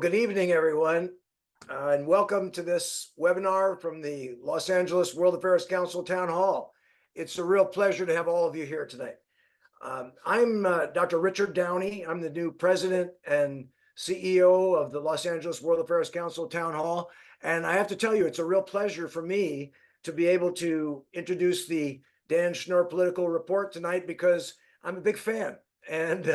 Good evening, everyone, and welcome to this webinar from the Los Angeles World Affairs Council Town Hall. It's a real pleasure to have all of you here tonight. I'm Dr. Richard Downey. I'm the new president and CEO of the Los Angeles World Affairs Council Town Hall. And I have to tell you, it's a real pleasure for me to be able to introduce the Dan Schnur Political Report tonight because I'm a big fan. And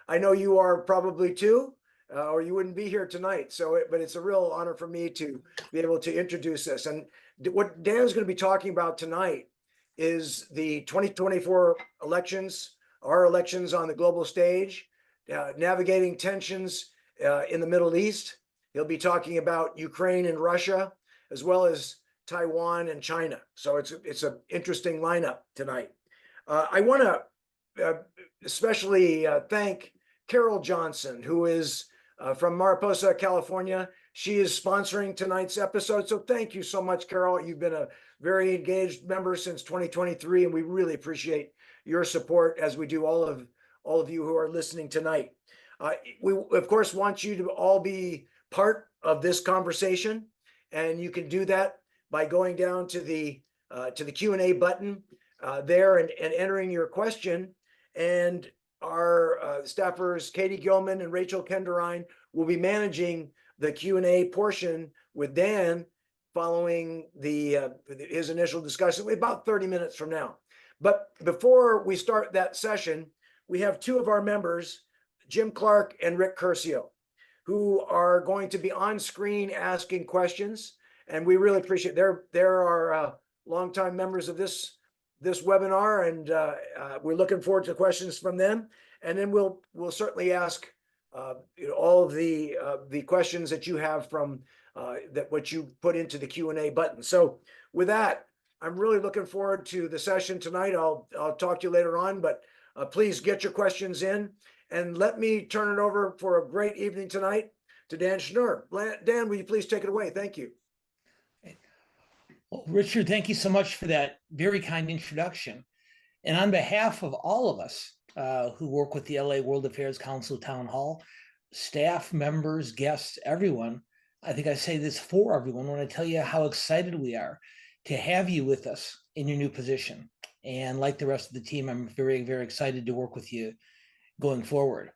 I know you are probably too. Or you wouldn't be here tonight. But it's a real honor for me to be able to introduce this. And what Dan's going to be talking about tonight is the 2024 elections, our elections on the global stage, navigating tensions in the Middle East. He'll be talking about Ukraine and Russia, as well as Taiwan and China. So it's an interesting lineup tonight. I want to especially thank Carol Johnson, who is from Mariposa, California. She is sponsoring tonight's episode. So thank you so much, Carol. You've been a very engaged member since 2023, and we really appreciate your support as we do all of you who are listening tonight. We, of course, want you to all be part of this conversation, and you can do that by going down to the Q&A button there and entering your question. And our staffers, Katie Gilman and Rachel Kenderine, will be managing the Q&A portion with Dan following his initial discussion, about 30 minutes from now. But before we start that session, we have two of our members, Jim Clark and Rick Curcio, who are going to be on screen asking questions. And we really appreciate they're our longtime members of this webinar, and we're looking forward to questions from them. And then we'll certainly ask all of the questions that you have from what you put into the Q&A button. So with that, I'm really looking forward to the session tonight. I'll talk to you later on, but please get your questions in, and let me turn it over for a great evening tonight to Dan Schnur. Dan, will you please take it away? Thank you. Well, Richard, thank you so much for that very kind introduction. And on behalf of all of us who work with the LA World Affairs Council Town Hall, staff, members, guests, everyone, I think I say this for everyone when I tell you how excited we are to have you with us in your new position. And like the rest of the team, I'm very, very excited to work with you going forward.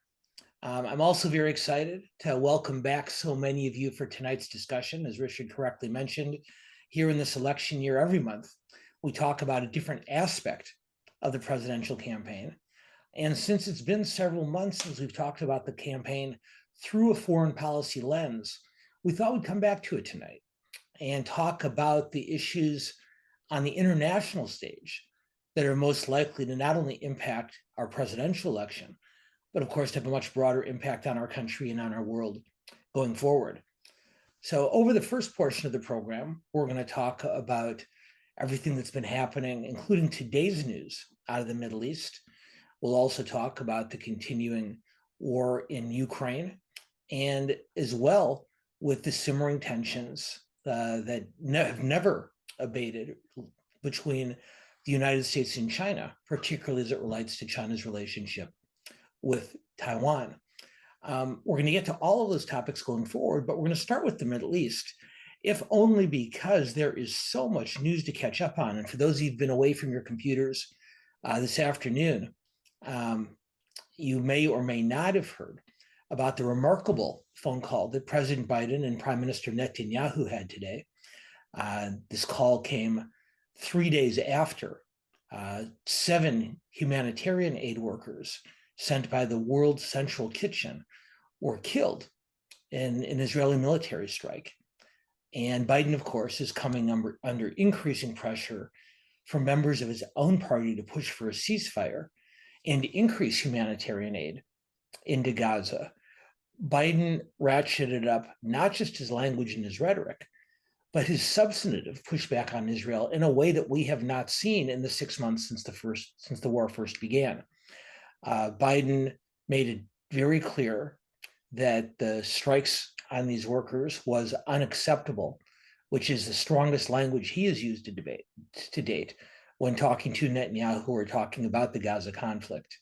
I'm also very excited to welcome back so many of you for tonight's discussion. As Richard correctly mentioned, here in this election year, every month, we talk about a different aspect of the presidential campaign. And since it's been several months since we've talked about the campaign through a foreign policy lens, we thought we'd come back to it tonight and talk about the issues on the international stage that are most likely to not only impact our presidential election, but of course to have a much broader impact on our country and on our world going forward. So over the first portion of the program, we're going to talk about everything that's been happening, including today's news out of the Middle East. We'll also talk about the continuing war in Ukraine, and as well with the simmering tensions that have never abated between the United States and China, particularly as it relates to China's relationship with Taiwan. We're going to get to all of those topics going forward, but we're going to start with the Middle East, if only because there is so much news to catch up on. And for those of you who've been away from your computers this afternoon, you may or may not have heard about the remarkable phone call that President Biden and Prime Minister Netanyahu had today. This call came 3 days after 7 humanitarian aid workers sent by the World Central Kitchen were killed in an Israeli military strike. And Biden, of course, is coming under increasing pressure from members of his own party to push for a ceasefire and to increase humanitarian aid into Gaza. Biden ratcheted up not just his language and his rhetoric, but his substantive pushback on Israel in a way that we have not seen in the 6 months since the war first began. Biden made it very clear that the strikes on these workers was unacceptable, which is the strongest language he has used to date when talking to Netanyahu or talking about the Gaza conflict.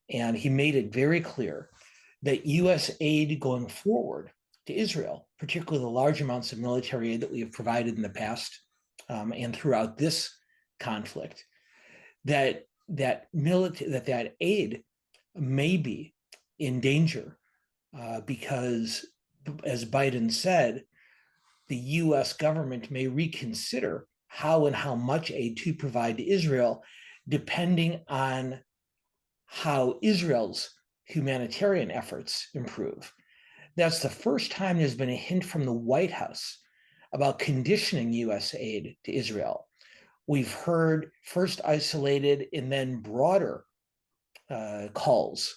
And he made it very clear that U.S. aid going forward to to Israel, particularly the large amounts of military aid that we have provided in the past and throughout this conflict, that aid may be in danger because, as Biden said, the U.S. government may reconsider how and how much aid to provide to Israel, depending on how Israel's humanitarian efforts improve. That's the first time there's been a hint from the White House about conditioning U.S. aid to Israel. We've heard first isolated and then broader calls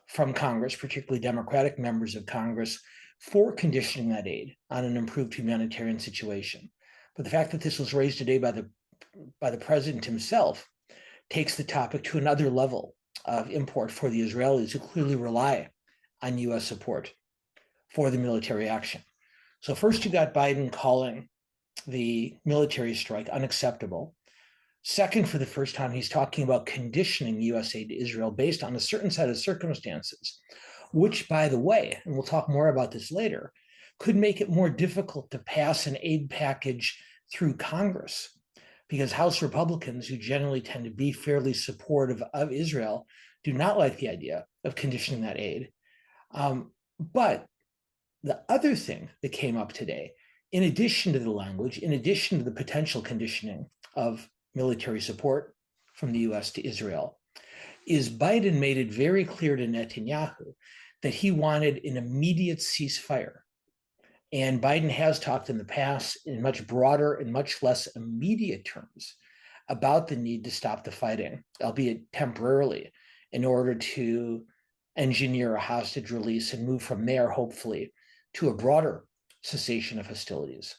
from Congress, particularly Democratic members of Congress, for conditioning that aid on an improved humanitarian situation. But the fact that this was raised today by the president himself takes the topic to another level of import for the Israelis, who clearly rely on U.S. support for the military action. So first, you got Biden calling the military strike unacceptable. Second, for the first time, he's talking about conditioning U.S. aid to Israel based on a certain set of circumstances, which, by the way, and we'll talk more about this later, could make it more difficult to pass an aid package through Congress, because House Republicans, who generally tend to be fairly supportive of Israel, do not like the idea of conditioning that aid. But the other thing that came up today, in addition to the language, in addition to the potential conditioning of military support from the U.S. to Israel, is Biden made it very clear to Netanyahu that he wanted an immediate ceasefire. And Biden has talked in the past in much broader and much less immediate terms about the need to stop the fighting, albeit temporarily, in order to engineer a hostage release and move from there, hopefully, to a broader cessation of hostilities.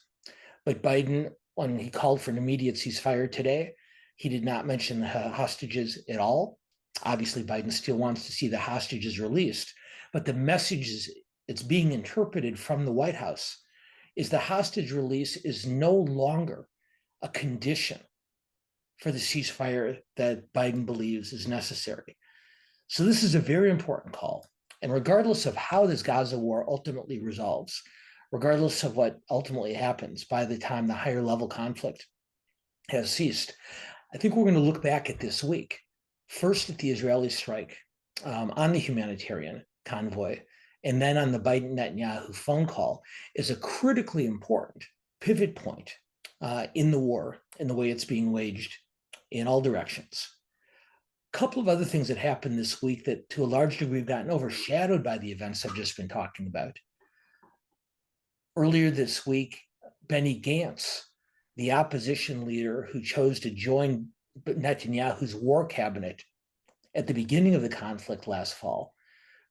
But Biden, when he called for an immediate ceasefire today, he did not mention the hostages at all. Obviously, Biden still wants to see the hostages released, but the message it's being interpreted from the White House is the hostage release is no longer a condition for the ceasefire that Biden believes is necessary. So this is a very important call. And regardless of how this Gaza war ultimately resolves, regardless of what ultimately happens by the time the higher level conflict has ceased, I think we're going to look back at this week, first at the Israeli strike on the humanitarian convoy, and then on the Biden-Netanyahu phone call, is a critically important pivot point in the war and the way it's being waged in all directions. A couple of other things that happened this week that to a large degree have gotten overshadowed by the events I've just been talking about. Earlier this week, Benny Gantz, the opposition leader who chose to join Netanyahu's war cabinet at the beginning of the conflict last fall,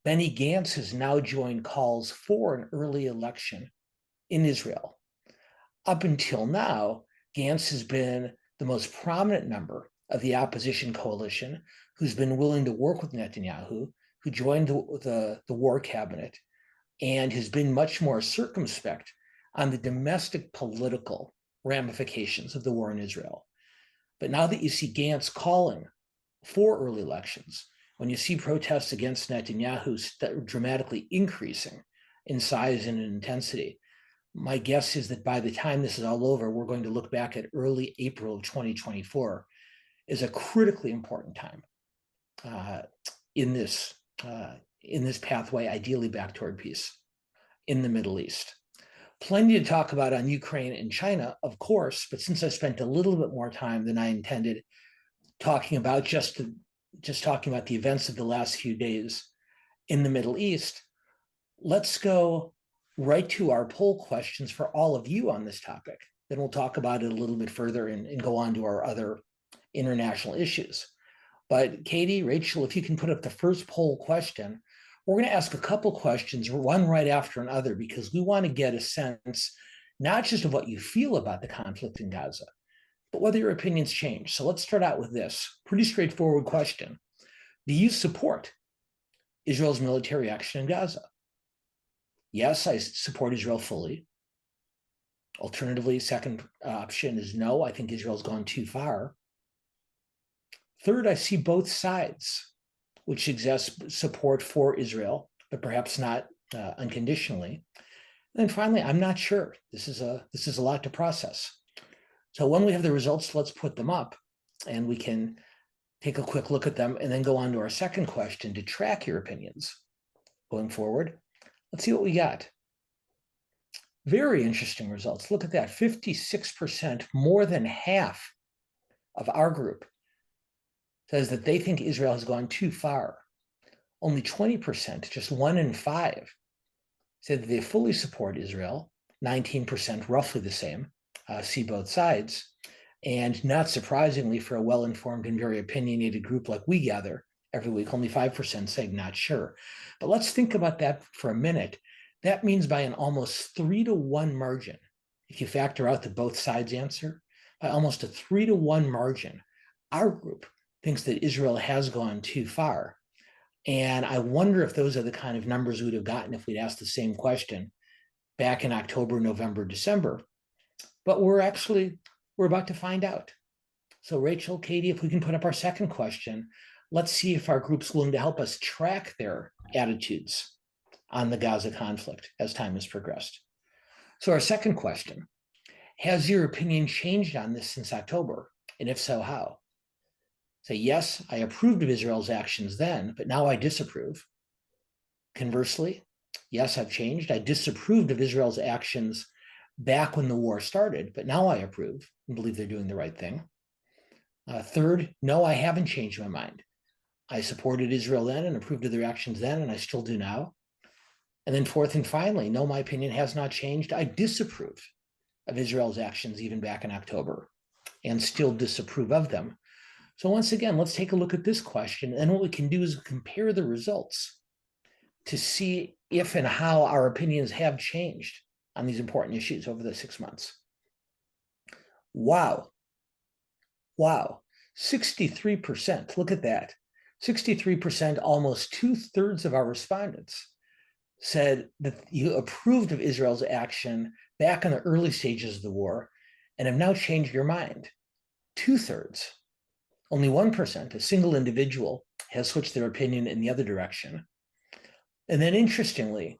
Benny Gantz has now joined calls for an early election in Israel. Up until now, Gantz has been the most prominent member of the opposition coalition who's been willing to work with Netanyahu, who joined the war cabinet, and has been much more circumspect on the domestic political ramifications of the war in Israel. But now that you see Gantz calling for early elections, when you see protests against Netanyahu dramatically increasing in size and in intensity, my guess is that by the time this is all over, we're going to look back at early April of 2024 as a critically important time in this pathway, ideally back toward peace in the Middle East. Plenty to talk about on Ukraine and China, of course, but since I spent a little bit more time than I intended talking about just talking about the events of the last few days in the Middle East, let's go right to our poll questions for all of you on this topic. Then we'll talk about it a little bit further and go on to our other international issues. But Katie, Rachel, if you can put up the first poll question, we're going to ask a couple questions, one right after another, because we want to get a sense not just of what you feel about the conflict in Gaza, but whether your opinions change. So let's start out with this pretty straightforward question. Do you support Israel's military action in Gaza? Yes, I support Israel fully. Alternatively, second option is no, I think Israel's gone too far. Third, I see both sides, which suggests support for Israel, but perhaps not unconditionally. And then finally, I'm not sure. This is a lot to process. So when we have the results, let's put them up and we can take a quick look at them and then go on to our second question to track your opinions going forward. Let's see what we got. Very interesting results. Look at that, 56%, more than half of our group says that they think Israel has gone too far. Only 20%, just 1 in 5, said that they fully support Israel. 19%, roughly the same, see both sides. And not surprisingly, for a well-informed and very opinionated group like we gather every week, only 5% saying not sure. But let's think about that for a minute. That means by an almost 3-to-1 margin, if you factor out the both sides answer, by almost a 3-to-1 margin, our group thinks that Israel has gone too far. And I wonder if those are the kind of numbers we'd have gotten if we'd asked the same question back in October, November, December. But we're about to find out. So Rachel, Katie, if we can put up our second question, let's see if our group's willing to help us track their attitudes on the Gaza conflict as time has progressed. So our second question, has your opinion changed on this since October? And if so, how? Say, yes, I approved of Israel's actions then, but now I disapprove. Conversely, yes, I've changed. I disapproved of Israel's actions back when the war started, but now I approve and believe they're doing the right thing. Third, no, I haven't changed my mind. I supported Israel then and approved of their actions then, and I still do now. And then fourth and finally, no, my opinion has not changed. I disapprove of Israel's actions even back in October and still disapprove of them. So once again, let's take a look at this question. And what we can do is compare the results to see if and how our opinions have changed on these important issues over the 6 months. Wow. 63%. Look at that. 63%, almost 2/3 of our respondents said that you approved of Israel's action back in the early stages of the war and have now changed your mind. 2/3. Only 1%, a single individual, has switched their opinion in the other direction. And then interestingly,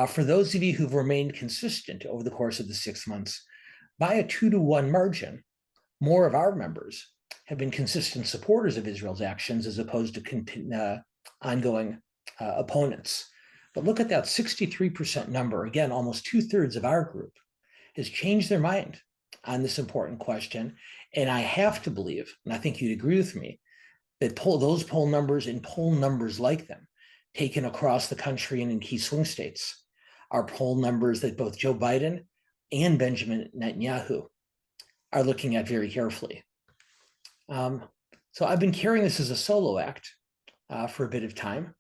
for those of you who've remained consistent over the course of the 6 months, by a 2-to-1 margin, more of our members have been consistent supporters of Israel's actions as opposed to ongoing opponents. But look at that 63% number. Again, almost 2/3 of our group has changed their mind on this important question. And I have to believe, and I think you'd agree with me, that those poll numbers and poll numbers like them, taken across the country and in key swing states, are poll numbers that both Joe Biden and Benjamin Netanyahu are looking at very carefully. So I've been carrying this as a solo act for a bit of time.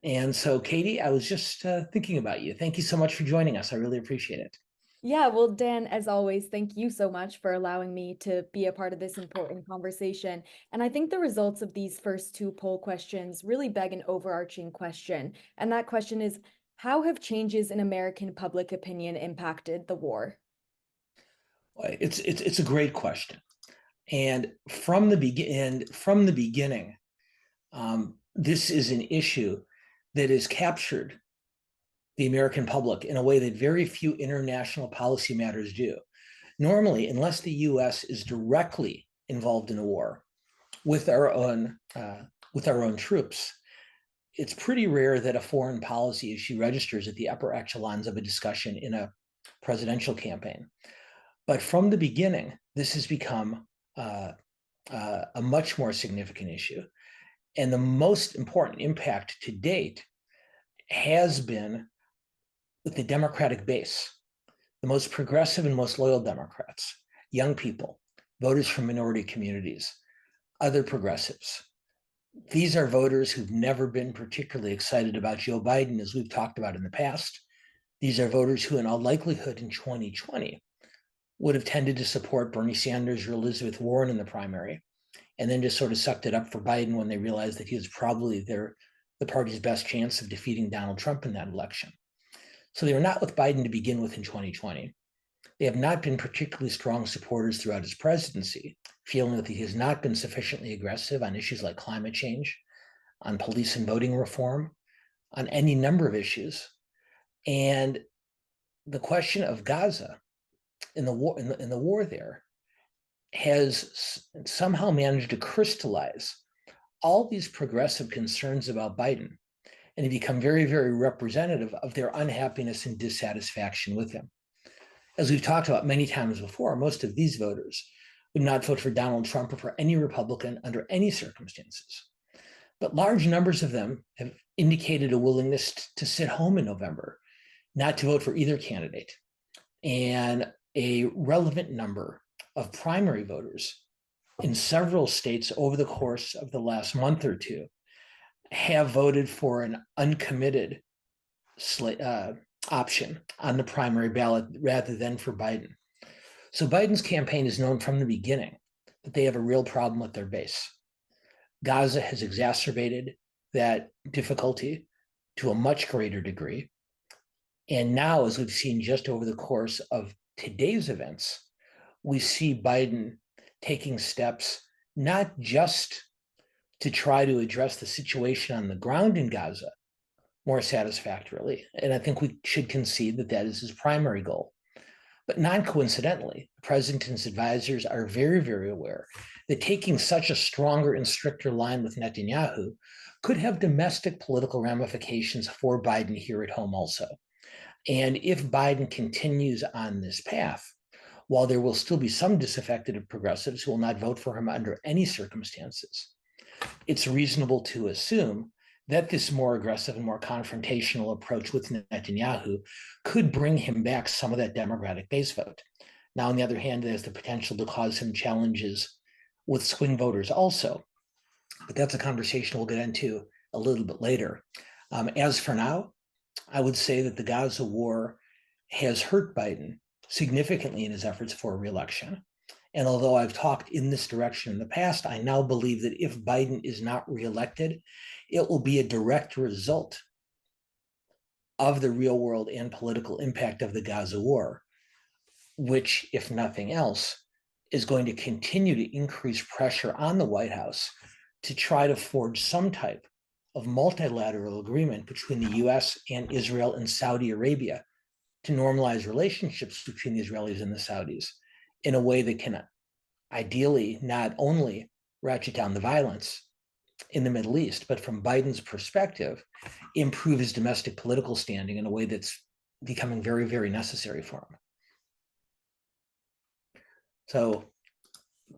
And so, Katie, I was just thinking about you. Thank you so much for joining us. I really appreciate it. Yeah, well, Dan, as always, thank you so much for allowing me to be a part of this important conversation. And I think the results of these first 2 poll questions really beg an overarching question. And that question is, how have changes in American public opinion impacted the war? It's a great question. And from the beginning, this is an issue that has captured the American public in a way that very few international policy matters do. Normally, unless the U.S. is directly involved in a war with our own troops, it's pretty rare that a foreign policy issue registers at the upper echelons of a discussion in a presidential campaign. But from the beginning, this has become a much more significant issue. And the most important impact to date has been with the Democratic base, the most progressive and most loyal Democrats, young people, voters from minority communities, other progressives. These are voters who've never been particularly excited about Joe Biden, as we've talked about in the past. These are voters who, in all likelihood, in 2020, would have tended to support Bernie Sanders or Elizabeth Warren in the primary, and then just sort of sucked it up for Biden when they realized that he was probably the party's best chance of defeating Donald Trump in that election. So they were not with Biden to begin with in 2020. They have not been particularly strong supporters throughout his presidency, feeling that he has not been sufficiently aggressive on issues like climate change, on police and voting reform, on any number of issues. And the question of Gaza in the war there has somehow managed to crystallize all these progressive concerns about Biden and to become very, very representative of their unhappiness and dissatisfaction with him. As we've talked about many times before, most of these voters would not vote for Donald Trump or for any Republican under any circumstances. But large numbers of them have indicated a willingness to sit home in November, not to vote for either candidate. And a relevant number of primary voters in several states over the course of the last month or two have voted for an uncommitted option on the primary ballot rather than for Biden. So Biden's campaign is known from the beginning that they have a real problem with their base. Gaza has exacerbated that difficulty to a much greater degree. And now, as we've seen just over the course of today's events, we see Biden taking steps not just to try to address the situation on the ground in Gaza more satisfactorily, and I think we should concede that that is his primary goal. But non-coincidentally, the president and his advisors are very, very aware that taking such a stronger and stricter line with Netanyahu could have domestic political ramifications for Biden here at home also. And if Biden continues on this path, while there will still be some disaffected progressives who will not vote for him under any circumstances, it's reasonable to assume that this more aggressive and more confrontational approach with Netanyahu could bring him back some of that Democratic base vote. Now, on the other hand, it has the potential to cause him challenges with swing voters also. But that's a conversation we'll get into a little bit later. As for now, I would say that the Gaza war has hurt Biden significantly in his efforts for re-election. And although I've talked in this direction in the past, I now believe that if Biden is not reelected, it will be a direct result of the real world and political impact of the Gaza war, which, if nothing else, is going to continue to increase pressure on the White House to try to forge some type of multilateral agreement between the US and Israel and Saudi Arabia to normalize relationships between the Israelis and the Saudis in a way that can ideally not only ratchet down the violence in the Middle East, but from Biden's perspective, improve his domestic political standing in a way that's becoming very, very necessary for him. So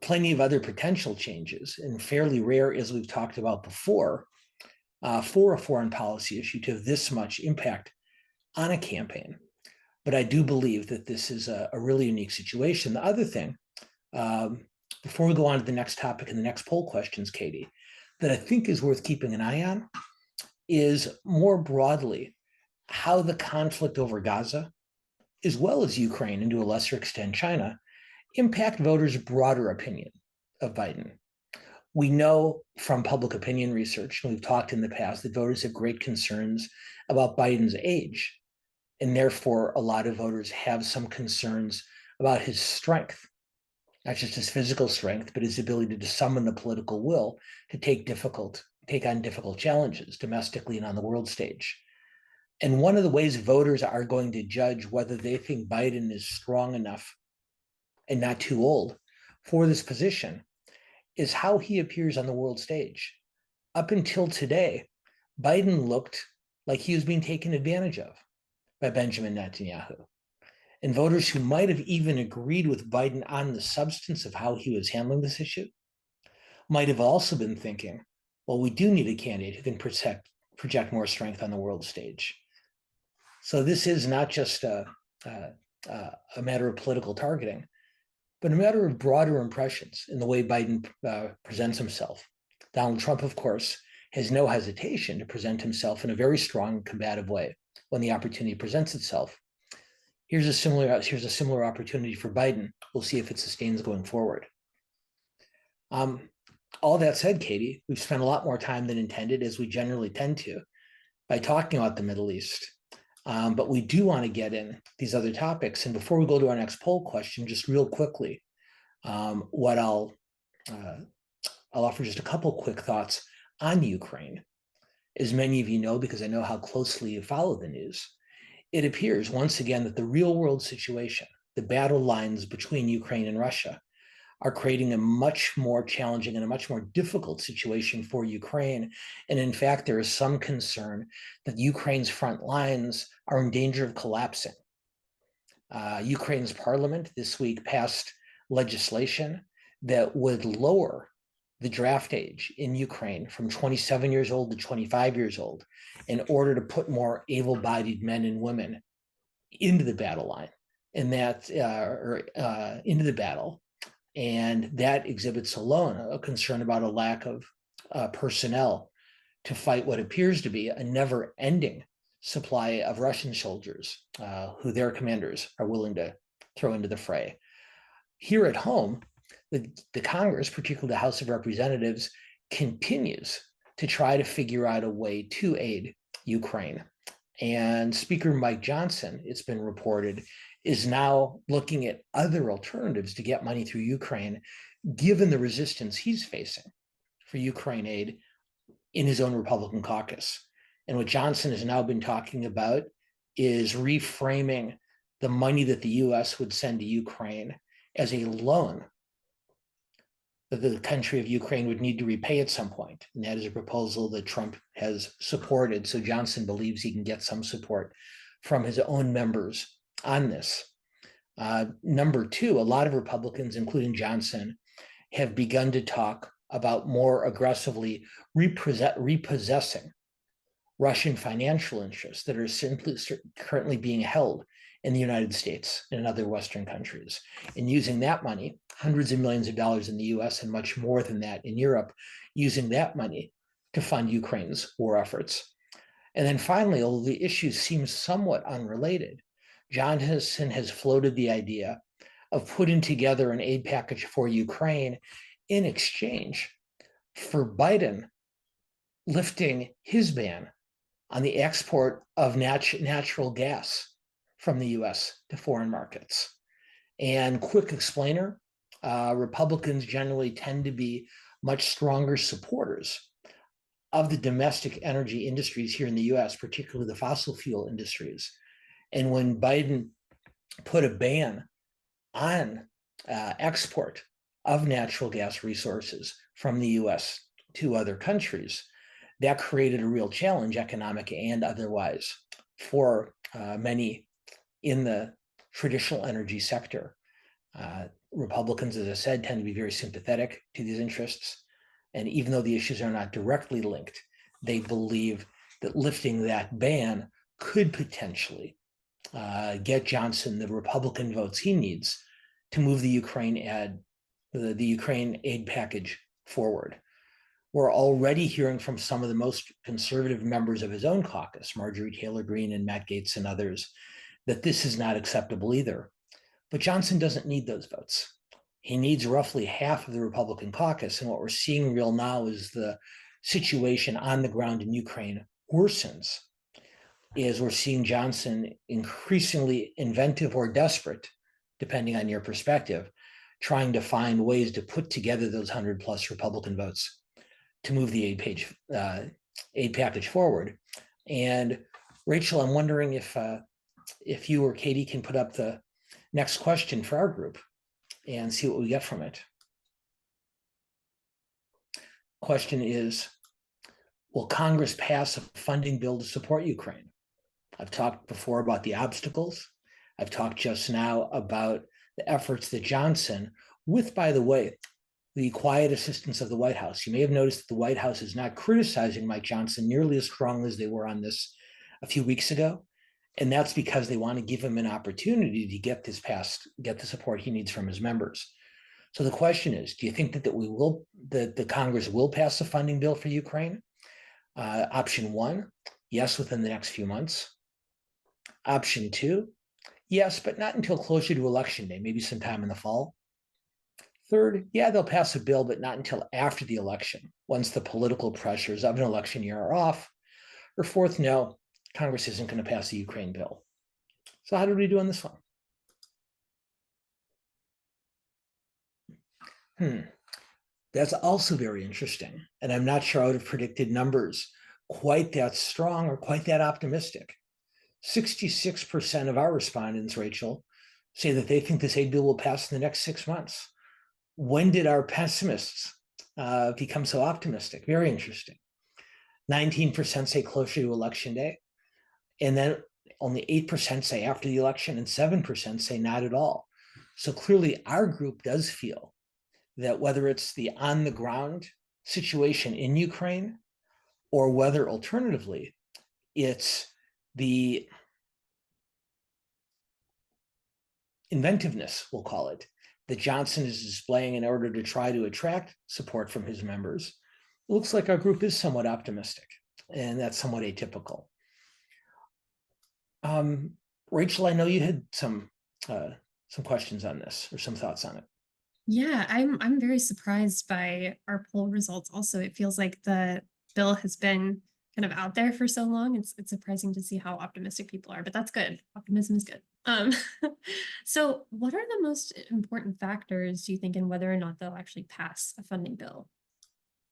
plenty of other potential changes, and fairly rare, as we've talked about before, for a foreign policy issue to have this much impact on a campaign. But I do believe that this is a really unique situation. The other thing, before we go on to the next topic and the next poll questions, Katie, that I think is worth keeping an eye on is more broadly how the conflict over Gaza, as well as Ukraine and to a lesser extent China, impact voters' broader opinion of Biden. We know from public opinion research, and we've talked in the past, that voters have great concerns about Biden's age. And therefore, a lot of voters have some concerns about his strength, not just his physical strength, but his ability to summon the political will to take on difficult challenges domestically and on the world stage. And one of the ways voters are going to judge whether they think Biden is strong enough and not too old for this position is how he appears on the world stage. Up until today, Biden looked like he was being taken advantage of by Benjamin Netanyahu. And voters who might have even agreed with Biden on the substance of how he was handling this issue might have also been thinking, well, we do need a candidate who can project more strength on the world stage. So this is not just a matter of political targeting, but a matter of broader impressions in the way Biden presents himself. Donald Trump, of course, has no hesitation to present himself in a very strong, combative way when the opportunity presents itself. Here's a similar opportunity for Biden. We'll see if it sustains going forward. All that said, Katie, we've spent a lot more time than intended, as we generally tend to, by talking about the Middle East. But we do want to get in these other topics. And before we go to our next poll question, just real quickly, what I'll offer just a couple quick thoughts on Ukraine. As many of you know, because I know how closely you follow the news, it appears once again that the real world situation, the battle lines between Ukraine and Russia, are creating a much more challenging and a much more difficult situation for Ukraine. And in fact, there is some concern that Ukraine's front lines are in danger of collapsing. Ukraine's parliament this week passed legislation that would lower the draft age in Ukraine from 27 years old to 25 years old in order to put more able-bodied men and women into the battle line, and that into the battle. And that exhibits alone a concern about a lack of personnel to fight what appears to be a never-ending supply of Russian soldiers who their commanders are willing to throw into the fray. Here at home, the Congress, particularly the House of Representatives, continues to try to figure out a way to aid Ukraine. And Speaker Mike Johnson, it's been reported, is now looking at other alternatives to get money through Ukraine, given the resistance he's facing for Ukraine aid in his own Republican caucus. And what Johnson has now been talking about is reframing the money that the US would send to Ukraine as a loan that the country of Ukraine would need to repay at some point. And that is a proposal that Trump has supported. So Johnson believes he can get some support from his own members on this. Number two, a lot of Republicans, including Johnson, have begun to talk about more aggressively repossessing Russian financial interests that are simply currently being held in the United States and in other Western countries, and using that money, hundreds of millions of dollars in the US and much more than that in Europe, using that money to fund Ukraine's war efforts. And then finally, although the issues seem somewhat unrelated, Johnson has floated the idea of putting together an aid package for Ukraine in exchange for Biden lifting his ban on the export of natural gas from the US to foreign markets. And quick explainer, Republicans generally tend to be much stronger supporters of the domestic energy industries here in the US, particularly the fossil fuel industries. And when Biden put a ban on export of natural gas resources from the US to other countries, that created a real challenge, economic and otherwise, for many in the traditional energy sector. Republicans, as I said, tend to be very sympathetic to these interests. And even though the issues are not directly linked, they believe that lifting that ban could potentially get Johnson the Republican votes he needs to move the Ukraine aid package forward. We're already hearing from some of the most conservative members of his own caucus, Marjorie Taylor Greene and Matt Gaetz and others, that this is not acceptable either. But Johnson doesn't need those votes. He needs roughly half of the Republican caucus. And what we're seeing real now is the situation on the ground in Ukraine worsens, is we're seeing Johnson increasingly inventive or desperate, depending on your perspective, trying to find ways to put together those 100+ Republican votes to move the aid package forward. And Rachel, I'm wondering if you or Katie can put up the next question for our group and see what we get from it. Question is, will Congress pass a funding bill to support Ukraine? I've talked before about the obstacles. I've talked just now about the efforts that Johnson, with, by the way, the quiet assistance of the White House. You may have noticed that the White House is not criticizing Mike Johnson nearly as strongly as they were on this a few weeks ago. And that's because they want to give him an opportunity to get this passed, get the support he needs from his members. So the question is, do you think that the Congress will pass a funding bill for Ukraine? Option one, yes, within the next few months. Option two, yes, but not until closer to election day, maybe sometime in the fall. Third, yeah, they'll pass a bill, but not until after the election, once the political pressures of an election year are off. Or fourth, no, Congress isn't going to pass the Ukraine bill. So how did we do on this one? That's also very interesting. And I'm not sure I would have predicted numbers quite that strong or quite that optimistic. 66% of our respondents, Rachel, say that they think this aid bill will pass in the next 6 months. When did our pessimists become so optimistic? Very interesting. 19% say closer to election day, and then only 8% say after the election, and 7% say not at all. So clearly our group does feel that whether it's the on the ground situation in Ukraine, or whether alternatively, it's the inventiveness, we'll call it, that Johnson is displaying in order to try to attract support from his members, it looks like our group is somewhat optimistic, and that's somewhat atypical. Rachel, I know you had some questions on this or some thoughts on it. Yeah, I'm very surprised by our poll results. Also, it feels like the bill has been kind of out there for so long. It's surprising to see how optimistic people are, but that's good. Optimism is good. So what are the most important factors, do you think, in whether or not they'll actually pass a funding bill?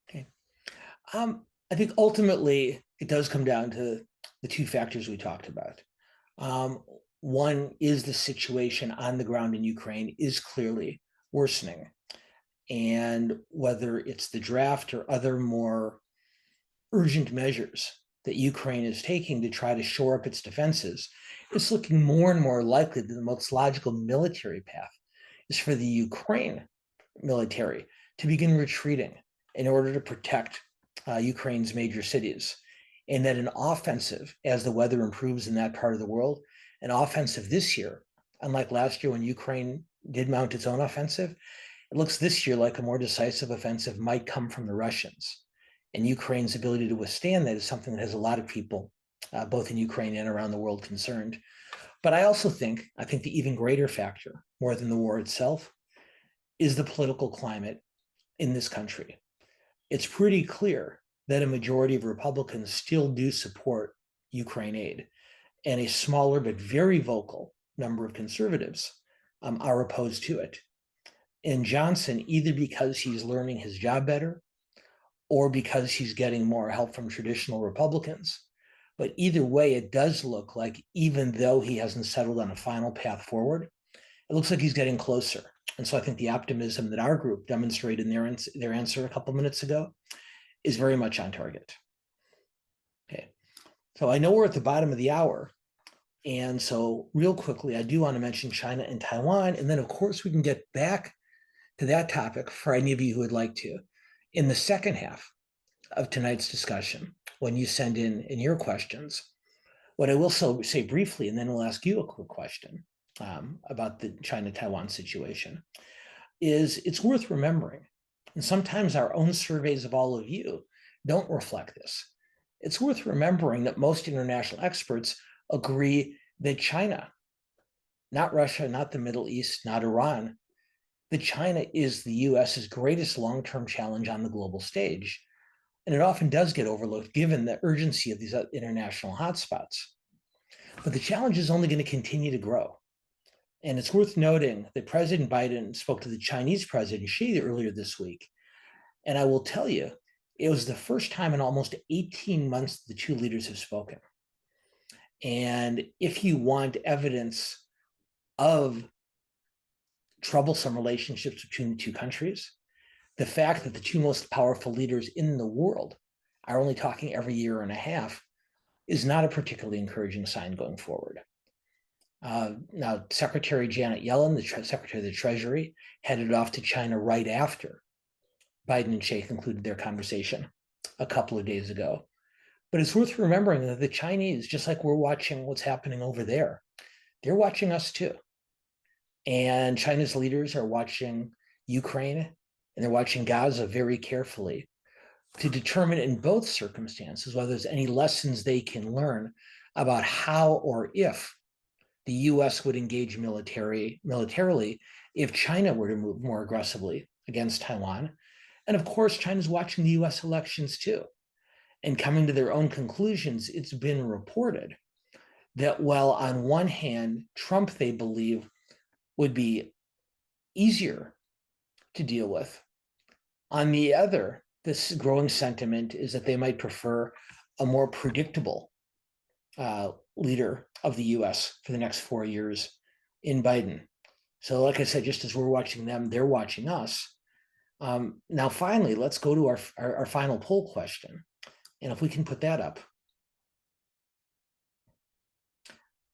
Okay. I think ultimately it does come down to the two factors we talked about. One is the situation on the ground in Ukraine is clearly worsening. And whether it's the draft or other more urgent measures that Ukraine is taking to try to shore up its defenses, it's looking more and more likely that the most logical military path is for the Ukraine military to begin retreating in order to protect Ukraine's major cities. And that an offensive, as the weather improves in that part of the world, an offensive this year, unlike last year when Ukraine did mount its own offensive, it looks this year like a more decisive offensive might come from the Russians. And Ukraine's ability to withstand that is something that has a lot of people, both in Ukraine and around the world, concerned. But I also think the even greater factor, more than the war itself, is the political climate in this country. It's pretty clear that a majority of Republicans still do support Ukraine aid, and a smaller but very vocal number of conservatives are opposed to it. And Johnson, either because he's learning his job better or because he's getting more help from traditional Republicans, but either way, it does look like, even though he hasn't settled on a final path forward, it looks like he's getting closer. And so I think the optimism that our group demonstrated in their answer a couple minutes ago is very much on target. Okay, so I know we're at the bottom of the hour. And so real quickly, I do want to mention China and Taiwan. And then, of course, we can get back to that topic for any of you who would like to in the second half of tonight's discussion, when you send in your questions. What I will say briefly, and then we'll ask you a quick question about the China-Taiwan situation, is it's worth remembering, and sometimes our own surveys of all of you don't reflect this. It's worth remembering that most international experts agree that China, not Russia, not the Middle East, not Iran, that China is the US's greatest long-term challenge on the global stage. And it often does get overlooked given the urgency of these international hotspots. But the challenge is only going to continue to grow. And it's worth noting that President Biden spoke to the Chinese President Xi earlier this week. And I will tell you, it was the first time in almost 18 months the two leaders have spoken. And if you want evidence of troublesome relationships between the two countries, the fact that the two most powerful leaders in the world are only talking every year and a half is not a particularly encouraging sign going forward. Now, Secretary Janet Yellen, the Secretary of the Treasury, headed off to China right after Biden and Xi concluded their conversation a couple of days ago. But it's worth remembering that the Chinese, just like we're watching what's happening over there, they're watching us too. And China's leaders are watching Ukraine and they're watching Gaza very carefully to determine in both circumstances whether there's any lessons they can learn about how or if the US would engage militarily if China were to move more aggressively against Taiwan. And of course, China's watching the US elections too. And coming to their own conclusions, it's been reported that while on one hand, Trump, they believe, would be easier to deal with, on the other, this growing sentiment is that they might prefer a more predictable leader of the US for the next 4 years in Biden. So like I said, just as we're watching them, they're watching us. Now, finally, let's go to our final poll question. And if we can put that up.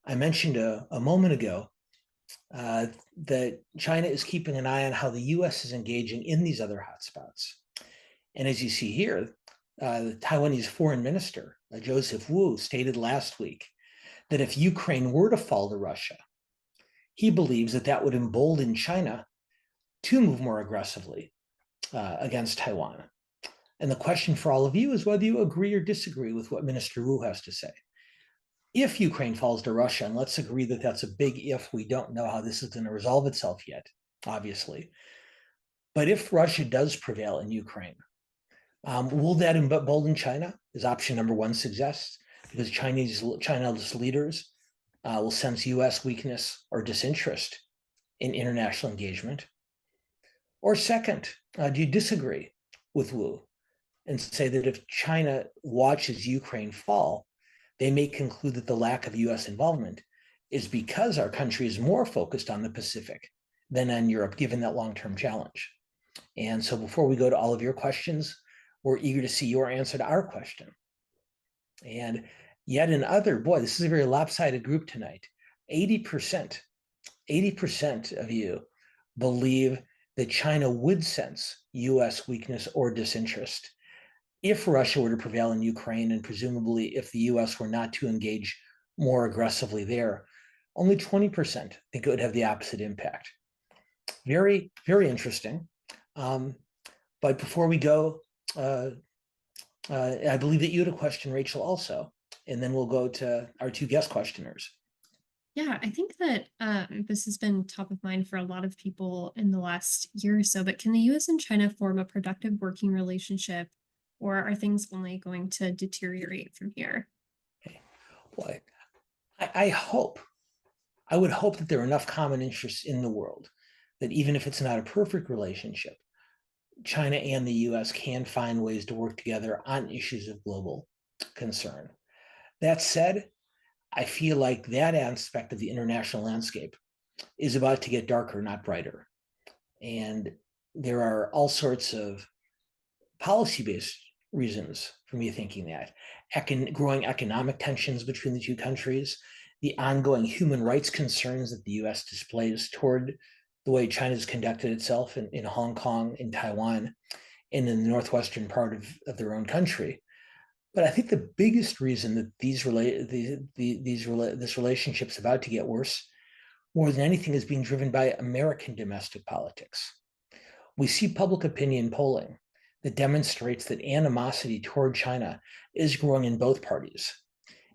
I mentioned a moment ago that China is keeping an eye on how the US is engaging in these other hotspots. And as you see here, the Taiwanese foreign minister, Joseph Wu, stated last week that if Ukraine were to fall to Russia, he believes that that would embolden China to move more aggressively against Taiwan. And the question for all of you is whether you agree or disagree with what Minister Wu has to say. If Ukraine falls to Russia, and let's agree that that's a big if, we don't know how this is going to resolve itself yet, obviously. But if Russia does prevail in Ukraine, will that embolden China, as option number one suggests? Because Chinese leaders will sense US weakness or disinterest in international engagement. Or second, do you disagree with Wu and say that if China watches Ukraine fall, they may conclude that the lack of US involvement is because our country is more focused on the Pacific than on Europe, given that long-term challenge? And so before we go to all of your questions, we're eager to see your answer to our question. And yet another, boy, this is a very lopsided group tonight. 80% of you believe that China would sense US weakness or disinterest if Russia were to prevail in Ukraine, and presumably if the US were not to engage more aggressively there. Only 20% think it would have the opposite impact. Very, very interesting. But before we go, I believe that you had a question, Rachel, also, and then we'll go to our two guest questioners. Yeah, I think that this has been top of mind for a lot of people in the last year or so, but can the US and China form a productive working relationship, or are things only going to deteriorate from here? Okay. Well, I would hope that there are enough common interests in the world that even if it's not a perfect relationship, China and the US can find ways to work together on issues of global concern. That said, I feel like that aspect of the international landscape is about to get darker, not brighter. And there are all sorts of policy-based reasons for me thinking that. Growing economic tensions between the two countries, the ongoing human rights concerns that the US displays toward the way China's conducted itself in Hong Kong, in Taiwan, and in the northwestern part of their own country. But I think the biggest reason that this relationship's about to get worse, more than anything, is being driven by American domestic politics. We see public opinion polling that demonstrates that animosity toward China is growing in both parties.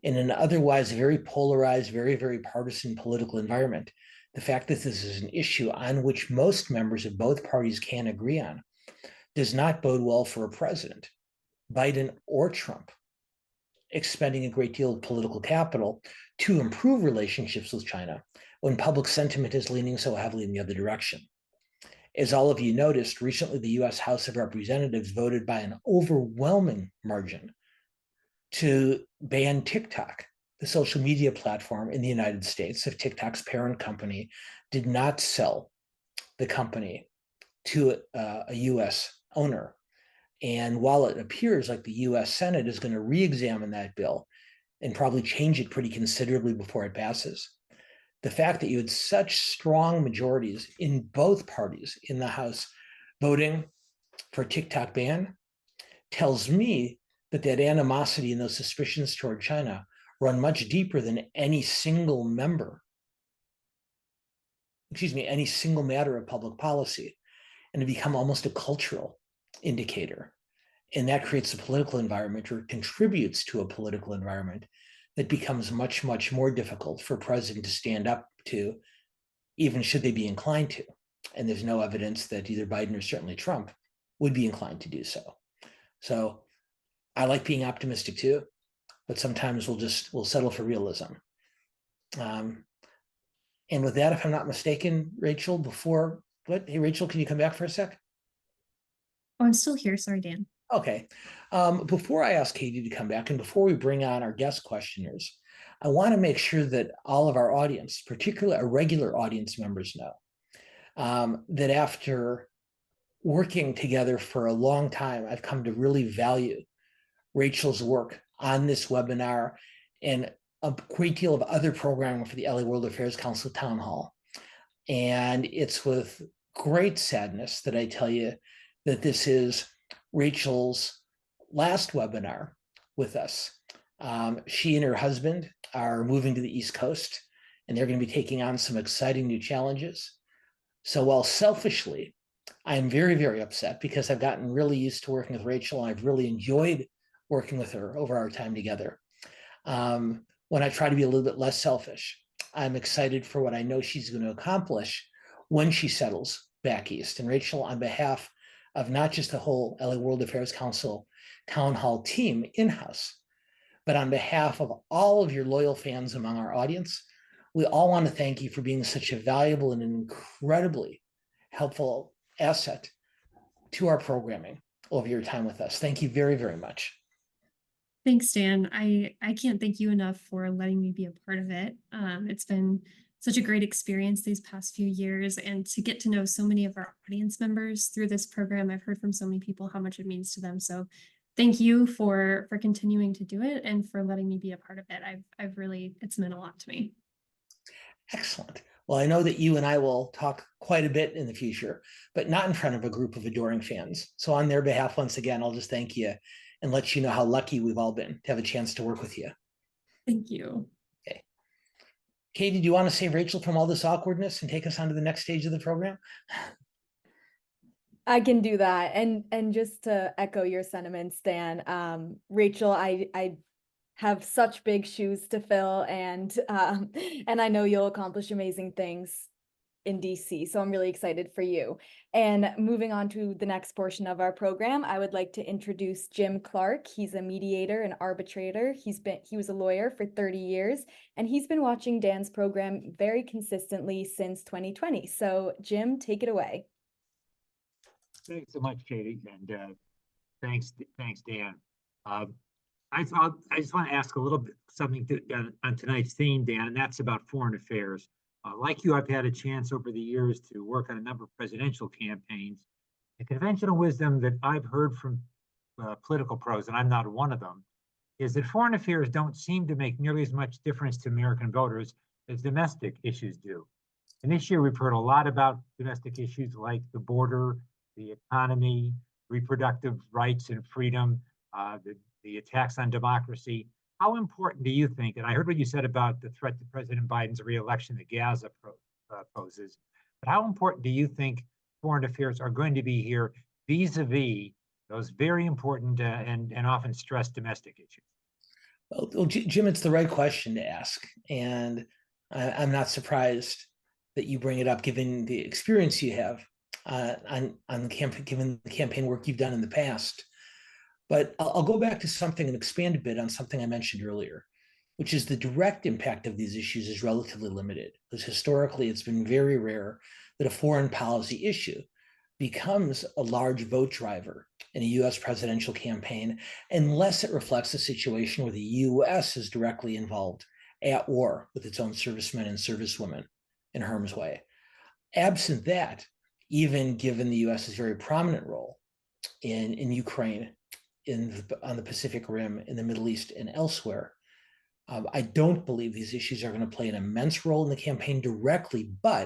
In an otherwise very polarized, very, very partisan political environment, the fact that this is an issue on which most members of both parties can agree on does not bode well for a president, Biden or Trump, expending a great deal of political capital to improve relationships with China when public sentiment is leaning so heavily in the other direction. As all of you noticed, recently the US House of Representatives voted by an overwhelming margin to ban TikTok, the social media platform in the United States, if TikTok's parent company did not sell the company to a US owner. And while it appears like the US Senate is going to re-examine that bill and probably change it pretty considerably before it passes, the fact that you had such strong majorities in both parties in the House voting for a TikTok ban tells me that animosity and those suspicions toward China run much deeper than any single matter of public policy, and to become almost a cultural indicator. And that creates a political environment, or contributes to a political environment, that becomes much, much more difficult for a president to stand up to, even should they be inclined to. And there's no evidence that either Biden or certainly Trump would be inclined to do so. So I like being optimistic too, but sometimes we'll settle for realism. And with that, if I'm not mistaken, Rachel, hey, Rachel, can you come back for a sec? Oh, I'm still here. Sorry, Dan. Okay. Before I ask Katie to come back, and before we bring on our guest questioners, I want to make sure that all of our audience, particularly our regular audience members, know that after working together for a long time, I've come to really value Rachel's work on this webinar and a great deal of other programming for the LA World Affairs Council Town Hall. And it's with great sadness that I tell you that this is Rachel's last webinar with us. She and her husband are moving to the East Coast, and they're going to be taking on some exciting new challenges. So while selfishly, I'm very, very upset because I've gotten really used to working with Rachel, and I've really enjoyed working with her over our time together. When I try to be a little bit less selfish, I'm excited for what I know she's going to accomplish when she settles back east. And Rachel, on behalf of not just the whole LA World Affairs Council Town Hall team in-house, but on behalf of all of your loyal fans among our audience, we all want to thank you for being such a valuable and an incredibly helpful asset to our programming over your time with us. Thank you very, very much. Thanks, Dan. I can't thank you enough for letting me be a part of it. It's been such a great experience these past few years, and to get to know so many of our audience members through this program. I've heard from so many people how much it means to them. So thank you for continuing to do it and for letting me be a part of it. I've really, it's meant a lot to me. Excellent. Well, I know that you and I will talk quite a bit in the future, but not in front of a group of adoring fans. So on their behalf, once again, I'll just thank you and let you know how lucky we've all been to have a chance to work with you. Thank you. Okay. Katie, do you want to save Rachel from all this awkwardness and take us on to the next stage of the program? I can do that. And just to echo your sentiments, Dan, Rachel, I have such big shoes to fill, and I know you'll accomplish amazing things in DC. So I'm really excited for you. And moving on to the next portion of our program, I would like to introduce Jim Clark. He's a mediator and arbitrator. He was a lawyer for 30 years, and he's been watching Dan's program very consistently since 2020. So Jim, take it away. Thanks so much, Katie, and thanks, Dan. I just want to ask a little bit something on tonight's theme, Dan, and that's about foreign affairs. Like you, I've had a chance over the years to work on a number of presidential campaigns. The conventional wisdom that I've heard from political pros, and I'm not one of them, is that foreign affairs don't seem to make nearly as much difference to American voters as domestic issues do. And this year, we've heard a lot about domestic issues like the border, the economy, reproductive rights and freedom, the attacks on democracy. How important do you think, and I heard what you said about the threat to President Biden's reelection that Gaza poses, but how important do you think foreign affairs are going to be here vis-a-vis those very important and often stressed domestic issues? Well, Jim, it's the right question to ask. And I'm not surprised that you bring it up, given the experience you have on the campaign, given the campaign work you've done in the past. But I'll go back to something and expand a bit on something I mentioned earlier, which is the direct impact of these issues is relatively limited, because historically it's been very rare that a foreign policy issue becomes a large vote driver in a US presidential campaign, unless it reflects a situation where the US is directly involved at war with its own servicemen and servicewomen in harm's way. Absent that, even given the US's very prominent role in Ukraine, on the Pacific Rim, in the Middle East, and elsewhere, I don't believe these issues are going to play an immense role in the campaign directly, but,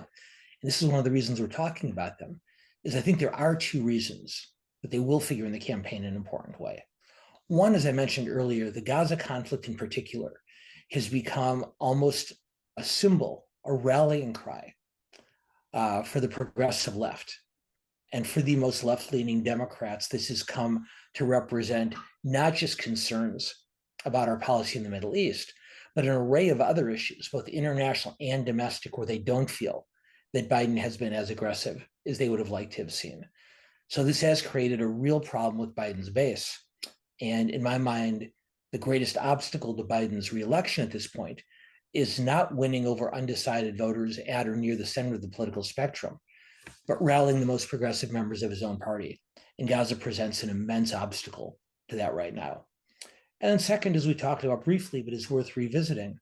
and this is one of the reasons we're talking about them, is I think there are two reasons that they will figure in the campaign in an important way. One, as I mentioned earlier, the Gaza conflict in particular has become almost a symbol, a rallying cry for the progressive left. And for the most left-leaning Democrats, this has come to represent not just concerns about our policy in the Middle East, but an array of other issues, both international and domestic, where they don't feel that Biden has been as aggressive as they would have liked to have seen. So this has created a real problem with Biden's base. And in my mind, the greatest obstacle to Biden's reelection at this point is not winning over undecided voters at or near the center of the political spectrum, but rallying the most progressive members of his own party. And Gaza presents an immense obstacle to that right now. And then second, as we talked about briefly, but is worth revisiting,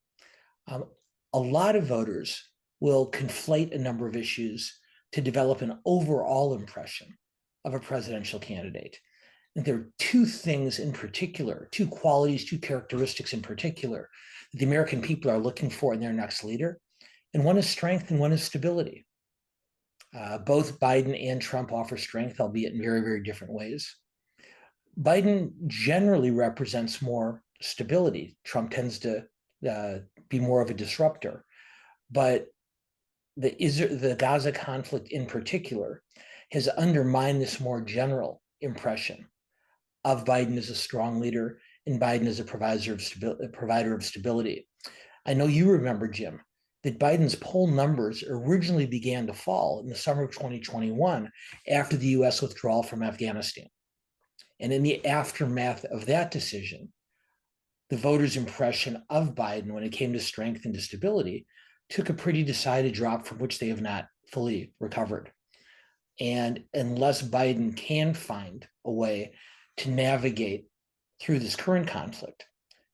A lot of voters will conflate a number of issues to develop an overall impression of a presidential candidate. And there are two things in particular, two qualities, two characteristics in particular that the American people are looking for in their next leader. And one is strength and one is stability. Both Biden and Trump offer strength, albeit in very, very different ways. Biden generally represents more stability. Trump tends to be more of a disruptor. But the Gaza conflict in particular has undermined this more general impression of Biden as a strong leader and Biden as a provider of stability. I know you remember, Jim, that Biden's poll numbers originally began to fall in the summer of 2021 after the US withdrawal from Afghanistan. And in the aftermath of that decision, the voters' impression of Biden when it came to strength and to stability took a pretty decided drop from which they have not fully recovered. And unless Biden can find a way to navigate through this current conflict,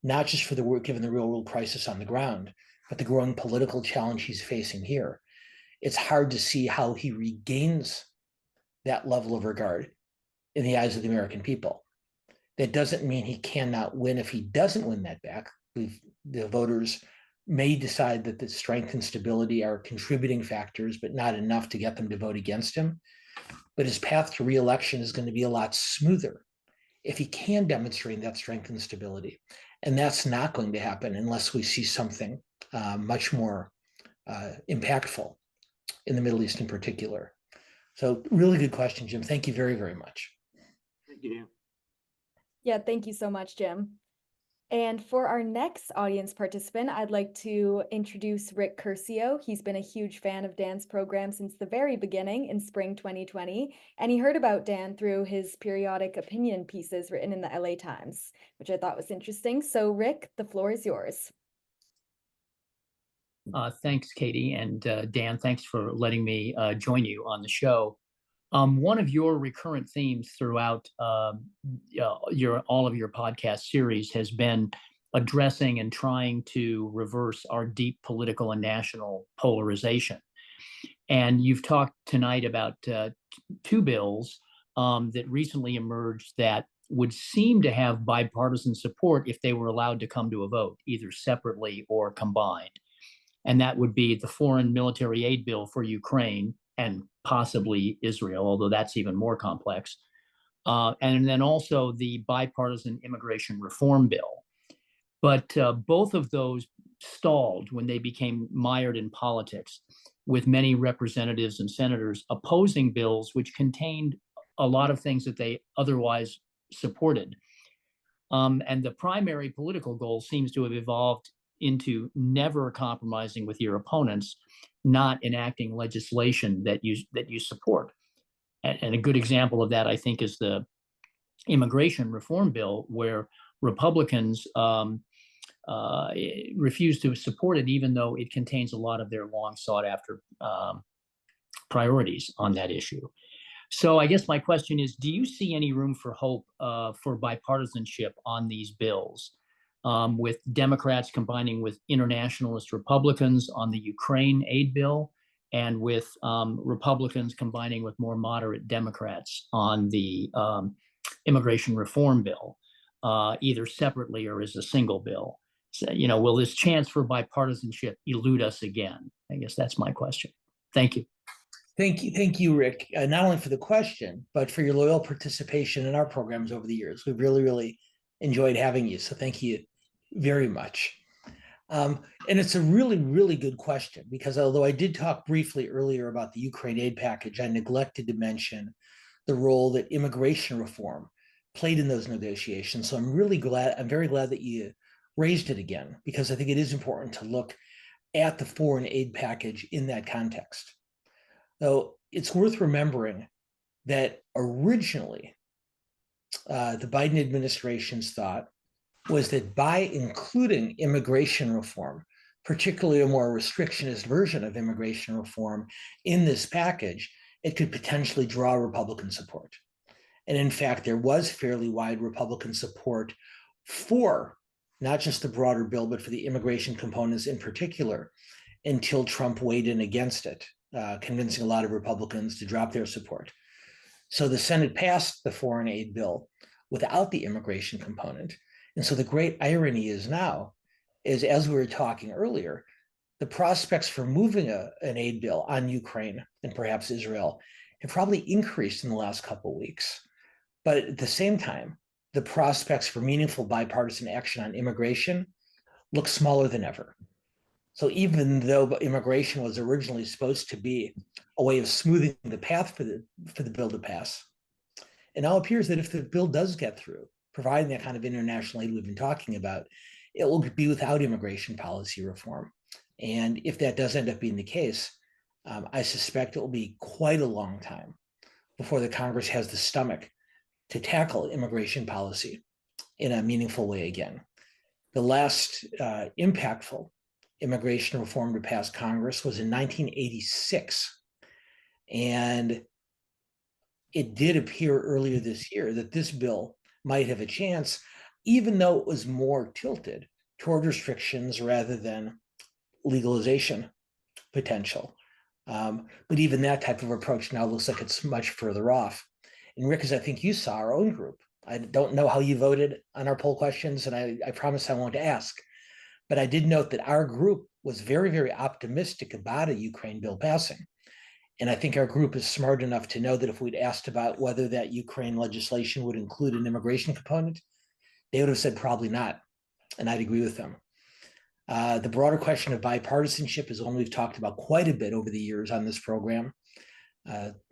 not just for the work given the real world crisis on the ground, but the growing political challenge he's facing here, it's hard to see how he regains that level of regard in the eyes of the American people. That doesn't mean he cannot win if he doesn't win that back. The voters may decide that the strength and stability are contributing factors, but not enough to get them to vote against him. But his path to re-election is going to be a lot smoother if he can demonstrate that strength and stability. And that's not going to happen unless we see something much more impactful in the Middle East in particular. So really good question, Jim. Thank you very, very much. Thank you, Dan. Yeah, thank you so much, Jim. And for our next audience participant, I'd like to introduce Rick Curcio. He's been a huge fan of Dan's program since the very beginning in spring 2020, and he heard about Dan through his periodic opinion pieces written in the LA Times, which I thought was interesting. So Rick, the floor is yours. Thanks, Katie, and Dan, thanks for letting me join you on the show. One of your recurrent themes throughout all of your podcast series has been addressing and trying to reverse our deep political and national polarization. And you've talked tonight about two bills that recently emerged that would seem to have bipartisan support if they were allowed to come to a vote, either separately or combined. And that would be the foreign military aid bill for Ukraine and possibly Israel, although that's even more complex. And then also the bipartisan immigration reform bill. But both of those stalled when they became mired in politics, with many representatives and senators opposing bills which contained a lot of things that they otherwise supported. And the primary political goal seems to have evolved into never compromising with your opponents, not enacting legislation that you support. And a good example of that, I think, is the immigration reform bill, where Republicans refuse to support it, even though it contains a lot of their long sought after priorities on that issue. So I guess my question is, do you see any room for hope for bipartisanship on these bills? With Democrats combining with internationalist Republicans on the Ukraine aid bill, and with Republicans combining with more moderate Democrats on the immigration reform bill, either separately or as a single bill. So, will this chance for bipartisanship elude us again? I guess that's my question. Thank you. Thank you, Rick, not only for the question, but for your loyal participation in our programs over the years. We've really, really enjoyed having you. So thank you very much. And it's a really, really good question, because although I did talk briefly earlier about the Ukraine aid package, I neglected to mention the role that immigration reform played in those negotiations. So I'm very glad that you raised it again, because I think it is important to look at the foreign aid package in that context. Though it's worth remembering that originally the Biden administration's thought was that by including immigration reform, particularly a more restrictionist version of immigration reform in this package, it could potentially draw Republican support. And in fact, there was fairly wide Republican support for not just the broader bill, but for the immigration components in particular, until Trump weighed in against it, convincing a lot of Republicans to drop their support. So the Senate passed the foreign aid bill without the immigration component. And so the great irony is now, is as we were talking earlier, the prospects for moving an aid bill on Ukraine and perhaps Israel have probably increased in the last couple of weeks. But at the same time, the prospects for meaningful bipartisan action on immigration look smaller than ever. So even though immigration was originally supposed to be a way of smoothing the path for the bill to pass, it now appears that if the bill does get through, providing that kind of international aid we've been talking about, it will be without immigration policy reform. And if that does end up being the case, I suspect it will be quite a long time before the Congress has the stomach to tackle immigration policy in a meaningful way again. The last impactful immigration reform to pass Congress was in 1986. And it did appear earlier this year that this bill might have a chance, even though it was more tilted toward restrictions rather than legalization potential. But even that type of approach now looks like it's much further off. And Rick, as I think you saw, our own group, I don't know how you voted on our poll questions, and I promise I won't ask, but I did note that our group was very, very optimistic about a Ukraine bill passing. And I think our group is smart enough to know that if we'd asked about whether that Ukraine legislation would include an immigration component, they would have said probably not. And I'd agree with them. The broader question of bipartisanship is one we've talked about quite a bit over the years on this program.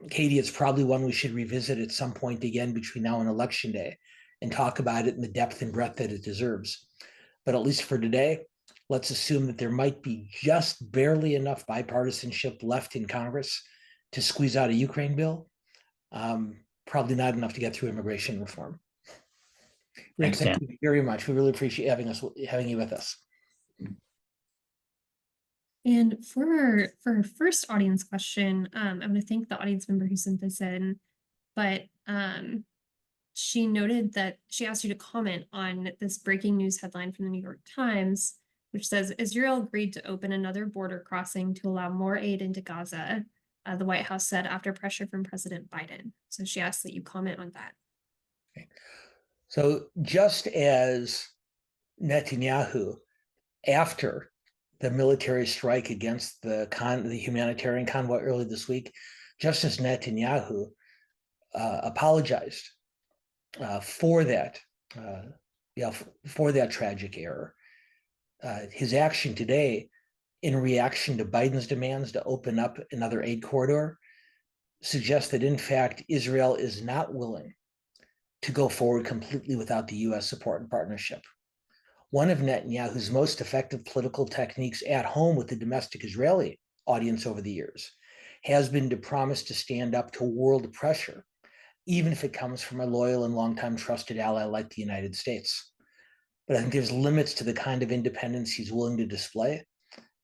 Katie, it's probably one we should revisit at some point again between now and Election Day and talk about it in the depth and breadth that it deserves. But at least for today, let's assume that there might be just barely enough bipartisanship left in Congress to squeeze out a Ukraine bill. Probably not enough to get through immigration reform. Rick, Thanks, Dan. thank you very much. We really appreciate having you with us. And for our first audience question, I'm going to thank the audience member who sent this in, but she noted that she asked you to comment on this breaking news headline from the New York Times, which says Israel agreed to open another border crossing to allow more aid into Gaza, the White House said after pressure from President Biden. So she asked that you comment on that. Okay. So just as Netanyahu, after the military strike against the humanitarian convoy earlier this week, just as Netanyahu apologized for that tragic error, his action today, in reaction to Biden's demands to open up another aid corridor, suggests that in fact Israel is not willing to go forward completely without the U.S. support and partnership. One of Netanyahu's most effective political techniques at home with the domestic Israeli audience over the years has been to promise to stand up to world pressure, even if it comes from a loyal and longtime trusted ally like the United States. But I think there's limits to the kind of independence he's willing to display.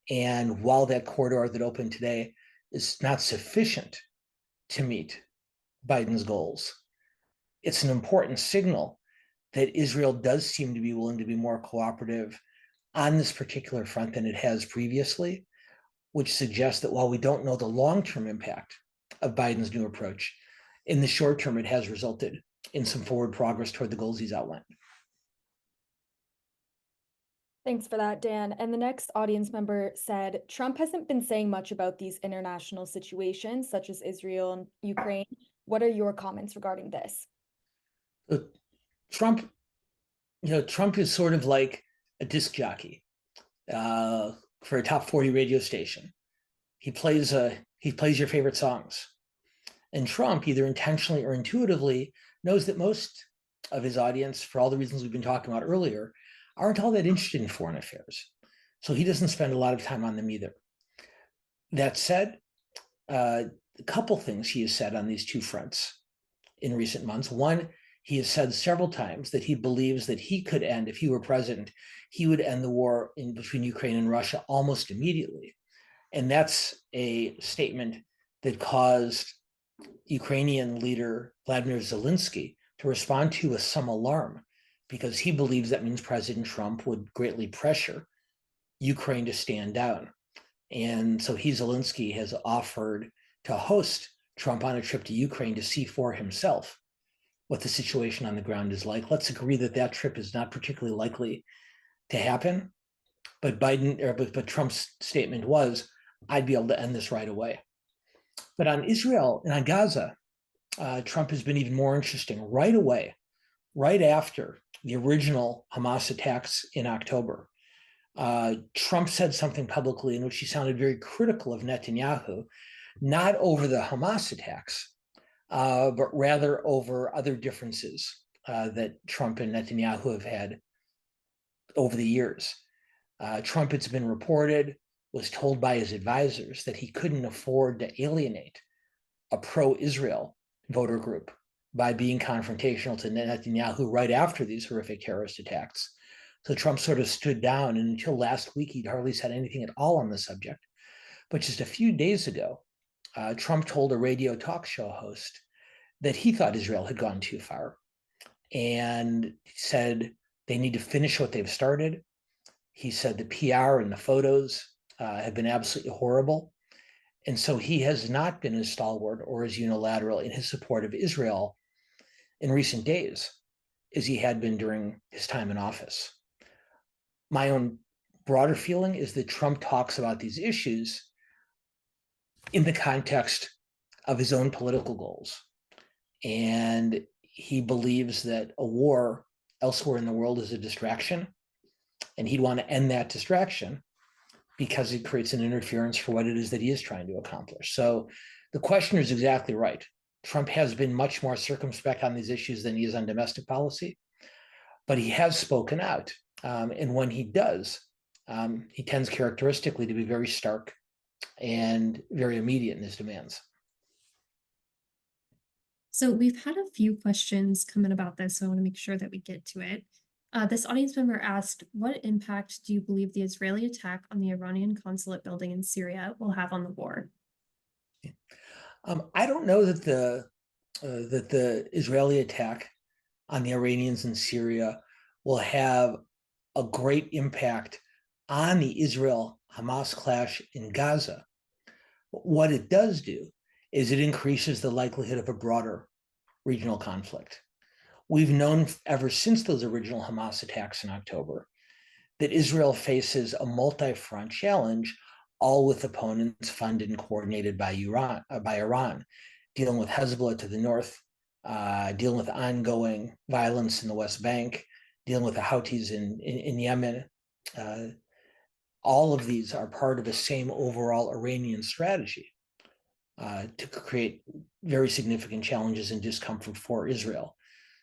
And while that corridor that opened today is not sufficient to meet Biden's goals, it's an important signal that Israel does seem to be willing to be more cooperative on this particular front than it has previously, which suggests that while we don't know the long-term impact of Biden's new approach, in the short term, it has resulted in some forward progress toward the goals he's outlined. Thanks for that, Dan. And the next audience member said, Trump hasn't been saying much about these international situations, such as Israel and Ukraine. What are your comments regarding this? Trump is sort of like a disc jockey for a top 40 radio station. He plays your favorite songs. And Trump, either intentionally or intuitively, knows that most of his audience, for all the reasons we've been talking about earlier, aren't all that interested in foreign affairs. So he doesn't spend a lot of time on them either. That said, a couple things he has said on these two fronts in recent months. One, he has said several times that he believes that he could end, if he were president, he would end the war between Ukraine and Russia almost immediately. And that's a statement that caused Ukrainian leader Vladimir Zelensky to respond to with some alarm, because he believes that means President Trump would greatly pressure Ukraine to stand down. And so Zelensky has offered to host Trump on a trip to Ukraine to see for himself what the situation on the ground is like. Let's agree that that trip is not particularly likely to happen. But Trump's statement was, I'd be able to end this right away. But on Israel and on Gaza, Trump has been even more interesting. Right away, right after the original Hamas attacks in October, Trump said something publicly in which he sounded very critical of Netanyahu, not over the Hamas attacks, but rather over other differences that Trump and Netanyahu have had over the years. Trump, it's been reported, was told by his advisors that he couldn't afford to alienate a pro-Israel voter group by being confrontational to Netanyahu right after these horrific terrorist attacks. So Trump sort of stood down, and until last week, he'd hardly said anything at all on the subject. But just a few days ago, Trump told a radio talk show host that he thought Israel had gone too far, and said they need to finish what they've started. He said the PR and the photos have been absolutely horrible. And so he has not been as stalwart or as unilateral in his support of Israel in recent days as he had been during his time in office. My own broader feeling is that Trump talks about these issues in the context of his own political goals. And he believes that a war elsewhere in the world is a distraction, and he'd want to end that distraction because it creates an interference for what it is that he is trying to accomplish. So the questioner is exactly right. Trump has been much more circumspect on these issues than he is on domestic policy, but he has spoken out. And when he does, he tends characteristically to be very stark and very immediate in his demands. So we've had a few questions come in about this, so I want to make sure that we get to it. This audience member asked, what impact do you believe the Israeli attack on the Iranian consulate building in Syria will have on the war? I don't know that the Israeli attack on the Iranians in Syria will have a great impact on the Israel-Hamas clash in Gaza. What it does do is it increases the likelihood of a broader regional conflict. We've known ever since those original Hamas attacks in October that Israel faces a multi-front challenge, all with opponents funded and coordinated by Iran, dealing with Hezbollah to the north, dealing with ongoing violence in the West Bank, dealing with the Houthis in Yemen. All of these are part of the same overall Iranian strategy to create very significant challenges and discomfort for Israel.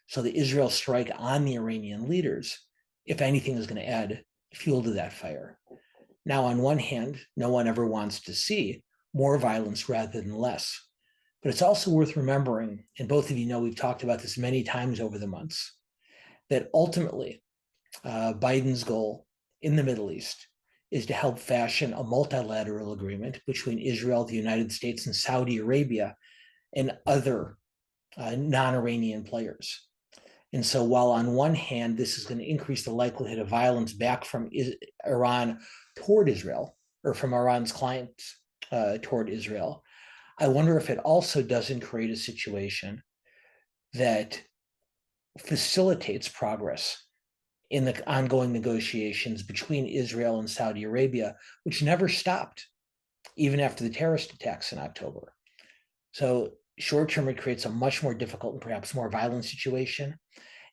So the Israel strike on the Iranian leaders, if anything, is going to add fuel to that fire. Now, on one hand, no one ever wants to see more violence rather than less. But it's also worth remembering, and both of you know we've talked about this many times over the months, that ultimately Biden's goal in the Middle East is to help fashion a multilateral agreement between Israel, the United States, and Saudi Arabia, and other non-Iranian players. And so while on one hand, this is going to increase the likelihood of violence back from Iran toward Israel, or from Iran's clients toward Israel, I wonder if it also doesn't create a situation that facilitates progress in the ongoing negotiations between Israel and Saudi Arabia, which never stopped, even after the terrorist attacks in October. So short term, it creates a much more difficult and perhaps more violent situation.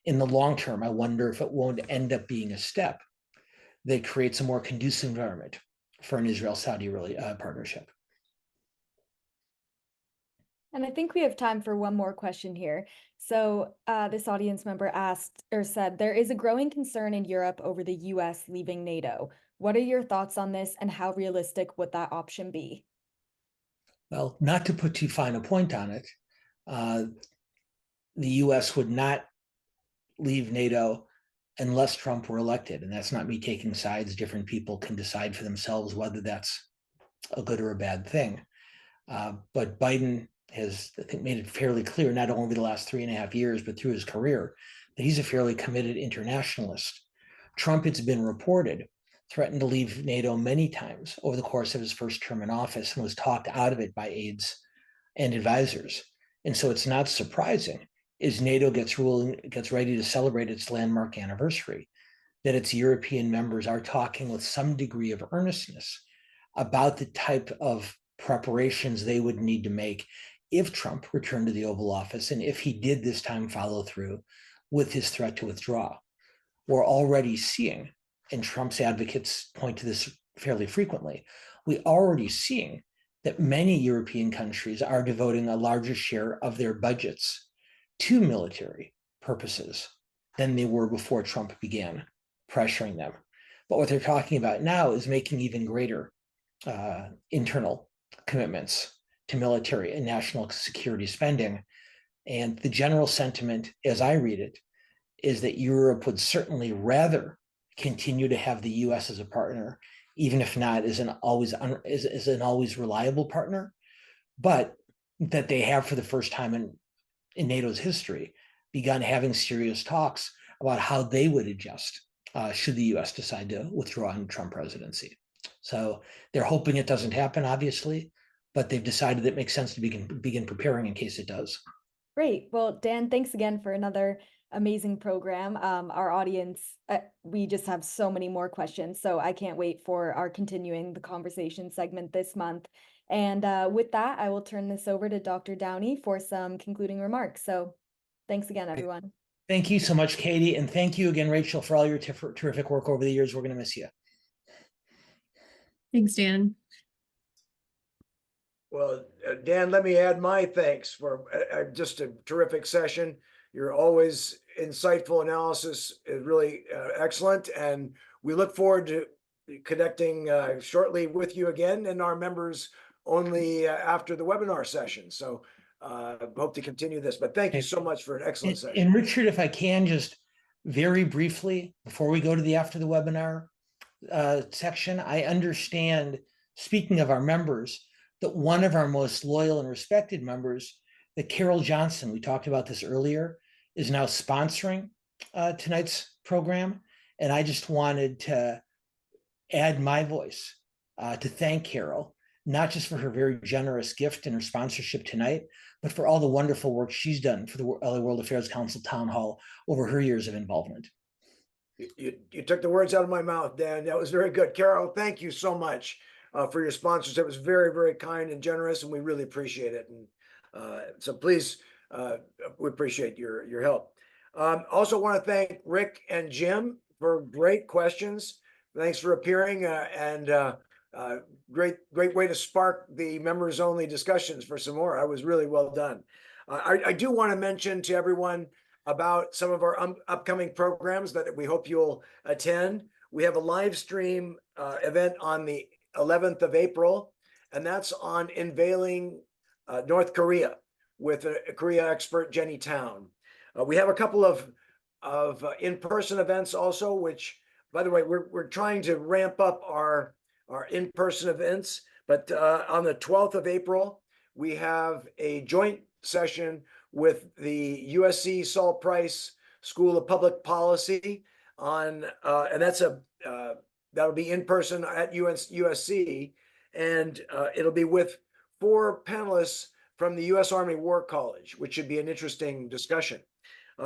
In the long term, I wonder if it won't end up being a step that creates a more conducive environment for an Israel-Saudi partnership. And I think we have time for one more question here. So this audience member asked or said, there is a growing concern in Europe over the US leaving NATO. What are your thoughts on this, and how realistic would that option be? Well, not to put too fine a point on it, the US would not leave NATO unless Trump were elected. And that's not me taking sides. Different people can decide for themselves whether that's a good or a bad thing. But Biden has, I think, made it fairly clear, not only the last 3.5 years, but through his career, that he's a fairly committed internationalist. Trump, it's been reported, threatened to leave NATO many times over the course of his first term in office and was talked out of it by aides and advisors. And so it's not surprising as NATO gets ready to celebrate its landmark anniversary, that its European members are talking with some degree of earnestness about the type of preparations they would need to make if Trump returned to the Oval Office and if he did this time follow through with his threat to withdraw. We're already seeing, and Trump's advocates point to this fairly frequently, we're already seeing that many European countries are devoting a larger share of their budgets to military purposes than they were before Trump began pressuring them. But what they're talking about now is making even greater internal commitments to military and national security spending. And the general sentiment, as I read it, is that Europe would certainly rather continue to have the US as a partner, even if not as an always reliable partner, but that they have, for the first time in NATO's history, begun having serious talks about how they would adjust should the US decide to withdraw in the Trump presidency. So they're hoping it doesn't happen, obviously, but they've decided it makes sense to begin preparing in case it does. Great. Well, Dan, thanks again for another amazing program. Our audience, we just have so many more questions, so I can't wait for our continuing the conversation segment this month. And with that, I will turn this over to Dr. Downey for some concluding remarks. So thanks again, everyone. Thank you so much, Katie. And thank you again, Rachel, for all your terrific work over the years. We're going to miss you. Thanks, Dan. Well, Dan, let me add my thanks for just a terrific session. You're always insightful analysis is really excellent. And we look forward to connecting shortly with you again and our members only after the webinar session. So hope to continue this, but thank you so much for an excellent session. And Richard, if I can just very briefly, before we go to the after the webinar section, I understand, speaking of our members, that one of our most loyal and respected members, that Carol Johnson, we talked about this earlier, is now sponsoring tonight's program. And I just wanted to add my voice to thank Carol, not just for her very generous gift and her sponsorship tonight, but for all the wonderful work she's done for the LA World Affairs Council Town Hall over her years of involvement. You took the words out of my mouth, Dan. That was very good. Carol, thank you so much for your sponsorship. It was very, very kind and generous, and we really appreciate it. And so please, we appreciate your help. Also want to thank Rick and Jim for great questions. Thanks for appearing and great way to spark the members only discussions for some more. I was really well done. I do want to mention to everyone about some of our upcoming programs that we hope you'll attend. We have a live stream event on the 11th of April, and that's on unveiling North Korea with a Korea expert, Jenny Town. We have a couple of in-person events also, which, by the way, we're trying to ramp up our in-person events, but on the 12th of April, we have a joint session with the USC Saul Price School of Public Policy on, and that's that'll be in person at USC, and it'll be with 4 panelists from the U.S. Army War College, which should be an interesting discussion.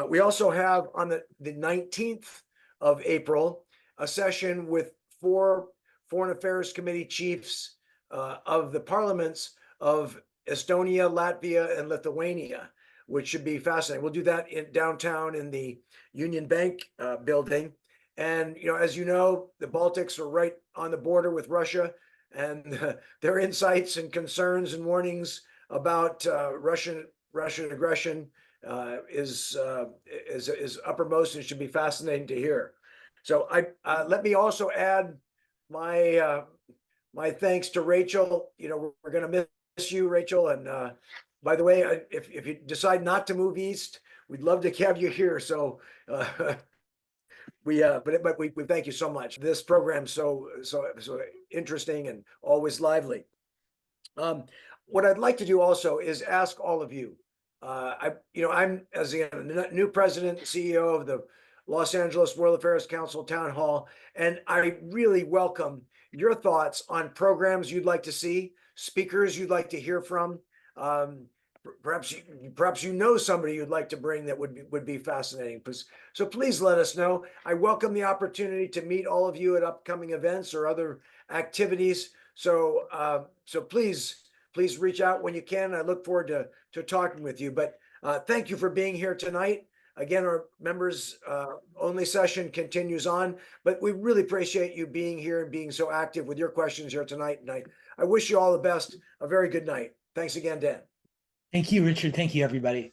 We also have on the 19th of April a session with 4 Foreign Affairs Committee chiefs of the parliaments of Estonia, Latvia, and Lithuania, which should be fascinating. We'll do that in downtown in the Union Bank building. And, as you know, the Baltics are right on the border with Russia, and their insights and concerns and warnings about Russian aggression is uppermost and should be fascinating to hear. So let me also add my thanks to Rachel. We're going to miss you, Rachel. And by the way, if you decide not to move east, we'd love to have you here. So but we thank you so much. This program's so interesting and always lively. What I'd like to do also is ask all of you I'm as the new president and CEO of the Los Angeles World Affairs Council Town Hall, and I really welcome your thoughts on programs you'd like to see, speakers you'd like to hear from. Perhaps you know somebody you'd like to bring that would be fascinating. So please let us know. I welcome the opportunity to meet all of you at upcoming events or other activities. So please reach out when you can. I look forward to talking with you. But thank you for being here tonight. Again, our members only session continues on, but we really appreciate you being here and being so active with your questions here tonight. And I wish you all the best. A very good night. Thanks again, Dan. Thank you, Richard. Thank you, everybody.